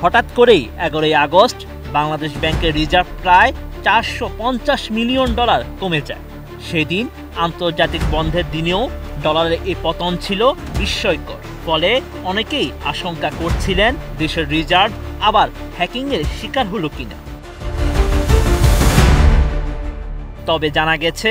হঠাৎ করেই 11 আগস্ট বাংলাদেশ ব্যাংকের রিজার্ভ প্রায় $450 মিলিয়ন কমে যায়। সেদিন আন্তর্জাতিক বন্ধের দিনেও ডলারের এই পতন ছিল বিস্ময়কর। ফলে অনেকেই আশঙ্কা করছিলেন দেশের রিজার্ভ আবার হ্যাকিংয়ের শিকার হলো কিনা। তবে জানা গেছে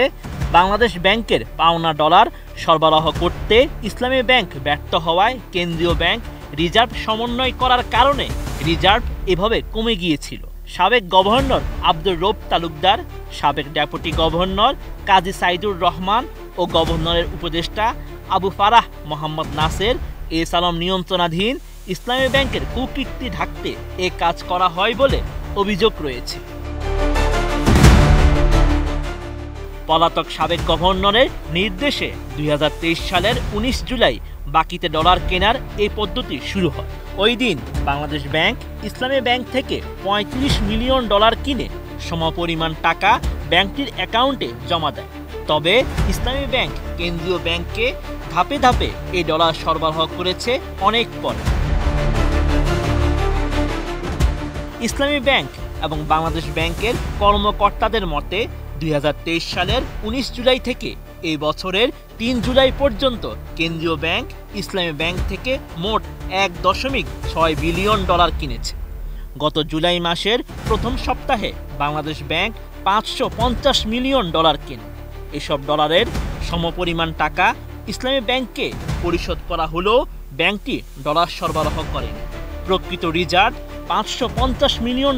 বাংলাদেশ ব্যাংকের পাওনা ডলার সরবরাহ করতে ইসলামী ব্যাংক ব্যর্থ হওয়ায় কেন্দ্রীয় ব্যাংক রিজার্ভ সমন্বয় করার কারণে রিজার্ভ এভাবে কমে গিয়েছিল। সাবেক গভর্নর আব্দুর রউফ তালুকদার, সাবেক ডেপুটি গভর্নর কাজী সাইদুর রহমান ও গভর্নরের উপদেষ্টা আবু ফারাহ মোহাম্মদ নাসের এস আলম নিয়ন্ত্রণাধীন ইসলামী ব্যাংকের কুকীর্তি ঢাকতে এ কাজ করা হয় বলে অভিযোগ রয়েছে। পলাতক সাবেক গভর্নরের নির্দেশে 2023 সালের 19 জুলাই বাকিতে ডলার কেনার এই পদ্ধতি শুরু হয়। ওই দিন বাংলাদেশ ব্যাংক ইসলামী ব্যাংক থেকে $35 মিলিয়ন কিনে সমপরিমাণ টাকা ব্যাংকটির অ্যাকাউন্টে জমা দেয়। তবে ইসলামী ব্যাংক কেন্দ্রীয় ব্যাংককে ধাপে ধাপে এই ডলার সরবরাহ করেছে অনেক পরে। ইসলামী ব্যাংক এবং বাংলাদেশ ব্যাংকের কর্মকর্তাদের মতে 2023 সালের 19 জুলাই থেকে এই বছরের 3 জুলাই পর্যন্ত কেন্দ্রীয় ব্যাংক ইসলামী ব্যাংক থেকে মোট $1.6 বিলিয়ন কিনেছে। গত জুলাই মাসের প্রথম সপ্তাহে বাংলাদেশ ব্যাংক $550 মিলিয়ন কেনে। এসব ডলারের সমপরিমাণ টাকা ইসলামী ব্যাংককে পরিশোধ করা হলেও ব্যাংকটি ডলার সরবরাহ করেনি। প্রকৃত রিজার্ভ $550 মিলিয়ন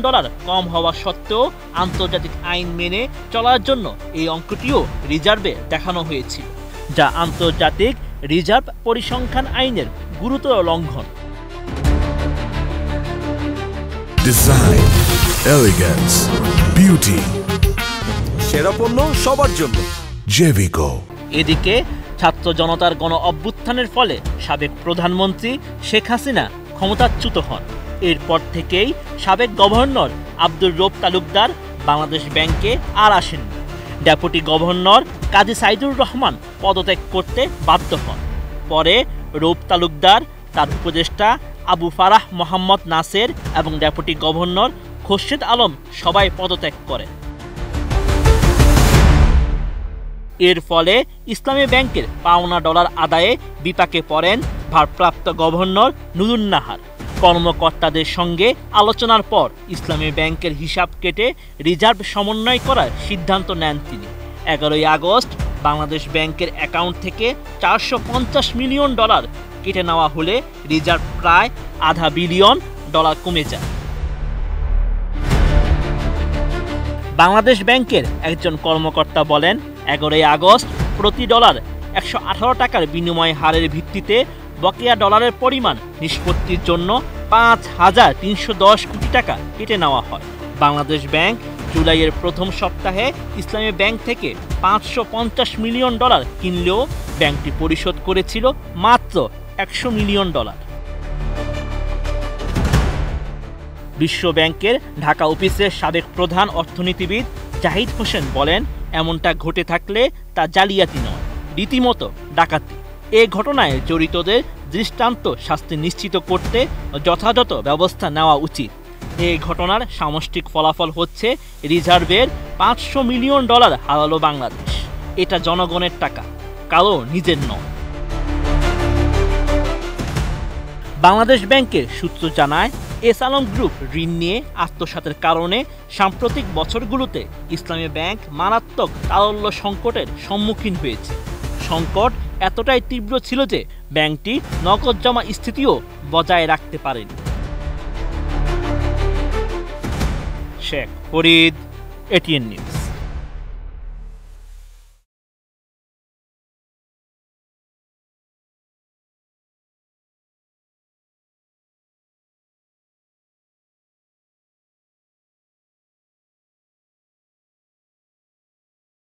কম হওয়া সত্ত্বেও আন্তর্জাতিক আইন মেনে চলার জন্য এই অঙ্কটিও রিজার্ভে দেখানো হয়েছিল, যা আন্তর্জাতিক রিজার্ভ পরিসংখ্যান আইনের গুরুতর লঙ্ঘন। ডিজাইন, এলিগেন্স, বিউটি, সেরা পণ্য সবার জন্য জেভিকো। এদিকে ছাত্র জনতার গণ অভ্যুত্থানের ফলে সাবেক প্রধানমন্ত্রী শেখ হাসিনা ক্ষমতাচ্যুত হন। এরপর থেকেই সাবেক গভর্নর আব্দুর রউফ তালুকদার বাংলাদেশ ব্যাংকে আর আসেননি। ডেপুটি গভর্নর কাজী সাইদুর রহমান পদত্যাগ করতে বাধ্য হন। পরে রউফ তালুকদার, তার উপদেষ্টা আবু ফারাহ মোহাম্মদ নাসের এবং ডেপুটি গভর্নর খোরশেদ আলম সবাই পদত্যাগ করেন। এর ফলে ইসলামী ব্যাংকের পাওনা ডলার আদায়ে বিপাকে পড়েন ভারপ্রাপ্ত গভর্নর নুরুন নাহার। কর্মকর্তাদের সঙ্গে আলোচনার পর ইসলামী ব্যাংকের হিসাব কেটে রিজার্ভ সমন্বয় করার সিদ্ধান্ত নেন তিনি। 11 আগস্ট বাংলাদেশ ব্যাংকের অ্যাকাউন্ট থেকে $450 মিলিয়ন কেটে নেওয়া হলে রিজার্ভ প্রায় $500 বিলিয়ন কমে যায়। বাংলাদেশ ব্যাংকের একজন কর্মকর্তা বলেন, 11 আগস্ট প্রতি ডলার 118 টাকার বিনিময় হারের ভিত্তিতে বকেয়া ডলারের পরিমাণ নিষ্পত্তির জন্য 5,310 কোটি টাকা কেটে নেওয়া হয়। বাংলাদেশ ব্যাংক জুলাইয়ের প্রথম সপ্তাহে ইসলামী ব্যাংক থেকে $550 মিলিয়ন কিনলেও ব্যাংকটি পরিশোধ করেছিল মাত্র $100 মিলিয়ন। বিশ্ব ব্যাংকের ঢাকা অফিসের সাবেক প্রধান অর্থনীতিবিদ জাহিদ হোসেন বলেন, এমনটা ঘটে থাকলে তা জালিয়াতি নয়, রীতিমতো ডাকাতি। এ ঘটনায় জড়িতদের দৃষ্টান্ত শাস্তি নিশ্চিত করতে যথাযথ ব্যবস্থা নেওয়া উচিত। এই ঘটনার সামষ্টিক ফলাফল হচ্ছে রিজার্ভের $500 মিলিয়ন হারালো বাংলাদেশ। এটা জনগণের টাকা, কারো নিজের নয়। বাংলাদেশ ব্যাংকের সূত্র জানায়, এস আলম গ্রুপ ঋণ নিয়ে আত্মসাতের কারণে সাম্প্রতিক বছরগুলোতে ইসলামী ব্যাংক মারাত্মক তারল্য সংকটের সম্মুখীন হয়েছে। সংকট এতটাই তীব্র ছিল যে ব্যাংকটি নগদ জমা স্থিতিও বজায় রাখতে পারেনি। Sheikh Farid, ATN news.